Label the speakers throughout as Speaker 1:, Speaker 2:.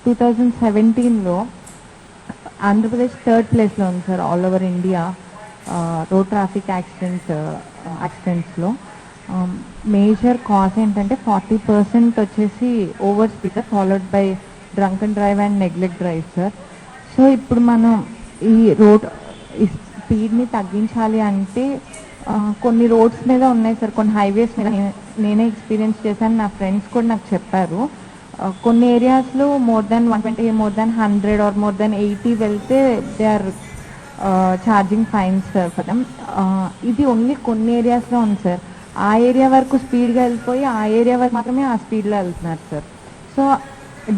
Speaker 1: 2017లో Andhra Pradesh third ప్లేస్లో ఉంది sir all over India road traffic యాక్సిడెంట్స్లో. మేజర్ కాజ్ ఏంటంటే 40% వచ్చేసి over speed followed by drunk and drive and neglect drive sir. So ఇప్పుడు మనం ఈ స్పీడ్ని తగ్గించాలి అంటే కొన్ని రోడ్స్ మీద ఉన్నాయి సార్, కొన్ని హైవేస్ మీద నేనే ఎక్స్పీరియన్స్ చేశాను, నా ఫ్రెండ్స్ కూడా నాకు చెప్పారు. కొన్ని ఏరియాస్లో more than 120, more than 100 or more than 80 వెళ్తే they are charging fines sir for them. ఇది ఓన్లీ కొన్ని ఏరియాస్లో ఉంది సార్. ఆ ఏరియా వరకు స్పీడ్గా వెళ్ళిపోయి ఆ ఏరియా వరకు మాత్రమే ఆ స్పీడ్లో వెళ్తున్నారు సార్. సో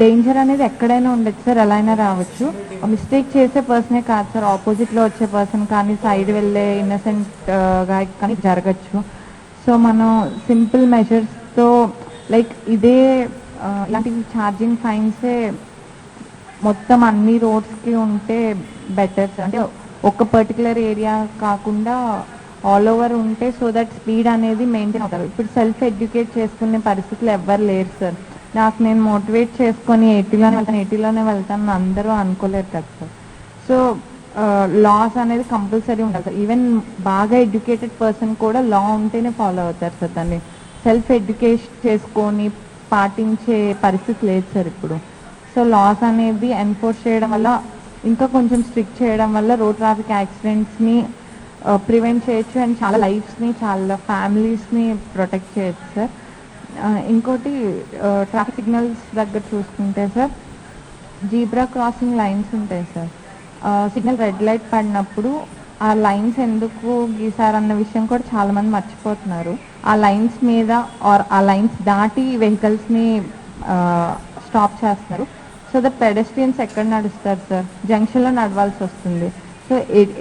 Speaker 1: డేంజర్ అనేది ఎక్కడైనా ఉండొచ్చు సార్, ఎలా అయినా రావచ్చు. మిస్టేక్ చేసే పర్సనే కాదు సార్, ఆపోజిట్లో వచ్చే పర్సన్ కానీ సైడ్ వెళ్ళే ఇన్నసెంట్గా కానీ జరగచ్చు. సో మనం సింపుల్ మెజర్స్తో లైక్ ఇలాంటి ఛార్జింగ్ ఫైన్సే మొత్తం అన్ని రోడ్స్కి ఉంటే బెటర్ సార్. అంటే ఒక పర్టికులర్ ఏరియా కాకుండా ఆల్ ఓవర్ ఉంటే సో దట్ స్పీడ్ అనేది మెయింటైన్ అవుతారు. ఇప్పుడు సెల్ఫ్ ఎడ్యుకేట్ చేసుకునే పరిస్థితులు ఎవ్వరు లేరు సార్. నాకు నేను మోటివేట్ చేసుకొని 80లోనే వెళ్తాను అందరూ అనుకోలేరు కదా సార్. సో లాస్ అనేది కంపల్సరీ ఉండాలి సార్. ఈవెన్ బాగా ఎడ్యుకేటెడ్ పర్సన్ కూడా లా ఉంటేనే ఫాలో అవుతారు సార్. దాన్ని సెల్ఫ్ ఎడ్యుకేషన్ చేసుకొని పాటించే పరిస్థితి లేదు సార్ ఇప్పుడు. సో లాస్ అనేది ఎన్ఫోర్స్ చేయడం వల్ల, ఇంకా కొంచెం స్ట్రిక్ట్ చేయడం వల్ల రోడ్ ట్రాఫిక్ యాక్సిడెంట్స్ని ప్రివెంట్ చేయొచ్చు అండ్ చాలా లైఫ్స్ని, చాలా ఫ్యామిలీస్ని ప్రొటెక్ట్ చేయొచ్చు సార్. ఇంకోటి ట్రాఫిక్ సిగ్నల్స్ దగ్గర చూసుకుంటే సార్, జీబ్రా క్రాసింగ్ లైన్స్ ఉంటాయి సార్. సిగ్నల్ రెడ్ లైట్ పడినప్పుడు ఆ లైన్స్ ఎందుకు గీసారన్న విషయం కూడా చాలామంది మర్చిపోతున్నారు. ఆ లైన్స్ మీద ఆర్ ఆ లైన్స్ దాటి వెహికల్స్ని స్టాప్ చేస్తున్నారు. సో ద పెడెస్ట్రియన్స్ ఎక్కడ నడుస్తారు సార్, జంక్షన్లో నడవాల్సి వస్తుంది. సో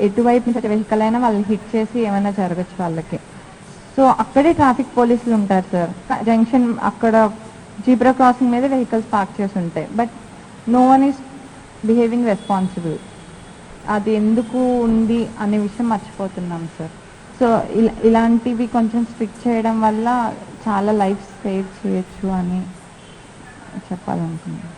Speaker 1: ఎటువైపు నుంచి వెహికల్ అయినా వాళ్ళని హిట్ చేసి ఏమైనా జరగచ్చు వాళ్ళకి. సో అక్కడే ట్రాఫిక్ పోలీసులు ఉంటారు సార్. జంక్షన్ అక్కడ జీబ్రా క్రాసింగ్ మీద వెహికల్స్ పార్క్ చేసి ఉంటాయి, but no one is behaving responsible. అది ఎందుకు ఉంది అనే విషయం మర్చిపోతున్నాం సార్. సో ఇలాంటివి కొంచెం స్ట్రిక్ట్ చేయడం వల్ల చాలా లైఫ్ సేవ్ చేయొచ్చు అని చెప్పాలనుకున్నాను.